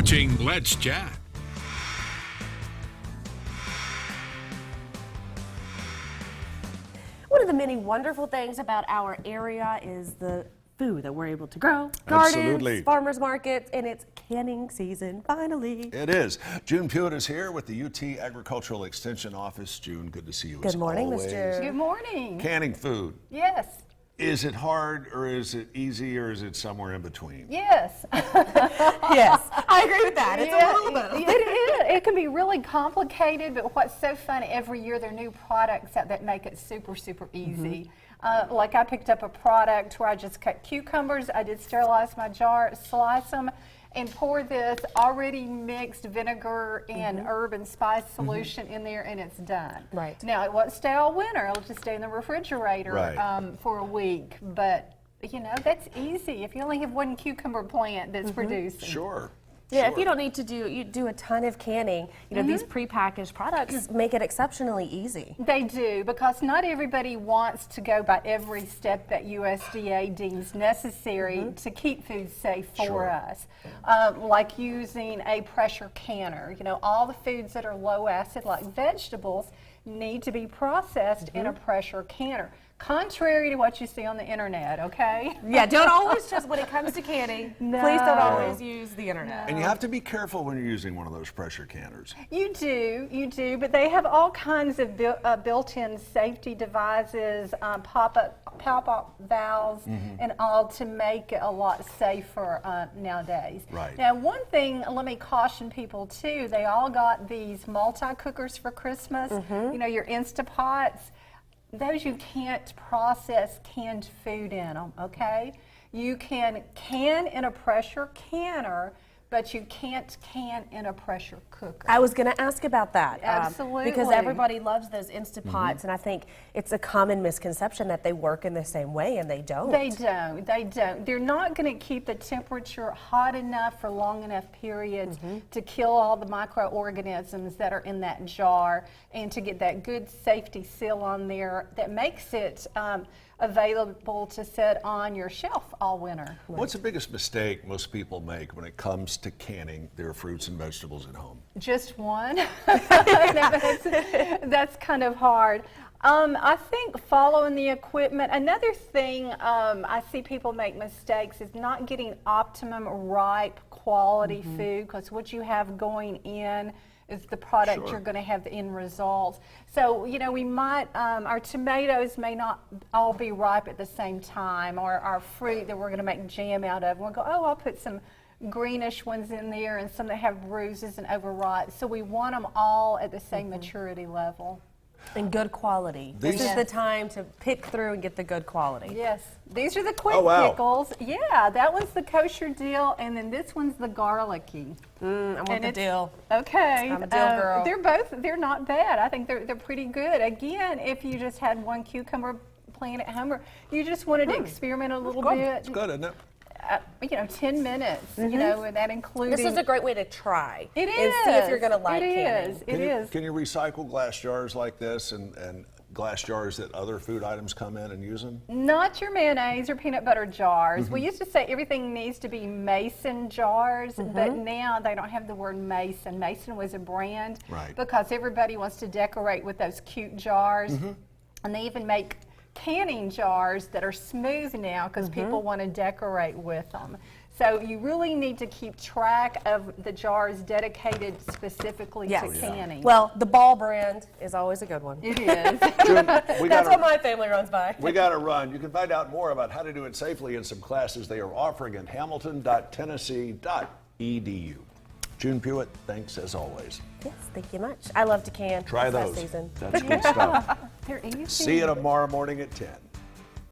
watching Let's Chat. One of the many wonderful things about our area is the food that we're able to grow. Gardens, Absolutely. farmers markets, and it's canning season, finally. It is. June Puett is here with the UT Agricultural Extension Office. June, good to see you. Good morning, always. Miss June. Good morning. Canning food. Yes. Is it hard, or is it easy, or is it somewhere in between? Yes. Yes, I agree with that. It's a little bit. It is. It can be really complicated, but what's so fun, every year there are new products out that make it super, super easy. Like I picked up a product where I just cut cucumbers, I did sterilize my jar, slice them, and pour this already mixed vinegar and herb and spice solution in there, and it's done. Right. Now, it won't stay all winter. It'll just stay in the refrigerator for a week. But, you know, that's easy if you only have one cucumber plant that's producing. Sure. Yeah, if you don't need to do a ton of canning, you know, these prepackaged products make it exceptionally easy. They do, because not everybody wants to go by every step that USDA deems necessary to keep food safe for us. Like using a pressure canner. You know, all the foods that are low acid, like vegetables, need to be processed in a pressure canner. Contrary to what you see on the internet, okay? Yeah, don't always just, when it comes to canning, please don't always use the internet. And you have to be careful when you're using one of those pressure canners. You do, but they have all kinds of built-in safety devices, pop-up valves, and all to make it a lot safer nowadays. Right. Now, one thing, let me caution people too, they all got these multi-cookers for Christmas, you know, your Instapots. Those you can't process canned food in them, okay? You can can in a pressure canner, but you can't can in a pressure cooker. I was going to ask about that. Absolutely. Because everybody loves those Instapots, and I think it's a common misconception that they work in the same way, and they don't. They don't. They're not going to keep the temperature hot enough for long enough periods to kill all the microorganisms that are in that jar and to get that good safety seal on there that makes it available to sit on your shelf all winter. What's the biggest mistake most people make when it comes to canning their fruits and vegetables at home? Just one? That's kind of hard. I think following the equipment. Another thing I see people make mistakes is not getting optimum ripe quality food, because what you have going in is the product you're going to have the end results. So, you know, we might, our tomatoes may not all be ripe at the same time, or our fruit that we're going to make jam out of. We'll go, oh, I'll put some greenish ones in there and some that have bruises and overripe. So we want them all at the same maturity level. And good quality. This is the time to pick through and get the good quality. Yes. These are the quick pickles. Yeah, that one's the kosher dill, and then this one's the garlicky. I want the dill. Okay. I'm a dill girl. They're not bad. I think they're pretty good. Again, if you just had one cucumber plant at home, or you just wanted to experiment a little bit. It's good, isn't it? You know, 10 minutes, you know, and that including... This is a great way to try. It is. And see if you're going to like canning. It is. Can you recycle glass jars like this and glass jars that other food items come in and use them? Not your mayonnaise or peanut butter jars. We used to say everything needs to be mason jars, but now they don't have the word mason. Mason was a brand because everybody wants to decorate with those cute jars, and they even make canning jars that are smooth now because people want to decorate with them. So you really need to keep track of the jars dedicated specifically to canning. Well, the Ball brand is always a good one. It is. June, That's what my family runs by. We got to run. You can find out more about how to do it safely in some classes they are offering at Hamilton.tennessee.edu. June Puett, thanks as always. Yes, thank you much. I love to can. Try It's that those. season. That's good stuff. They're easy. See you tomorrow morning at 10.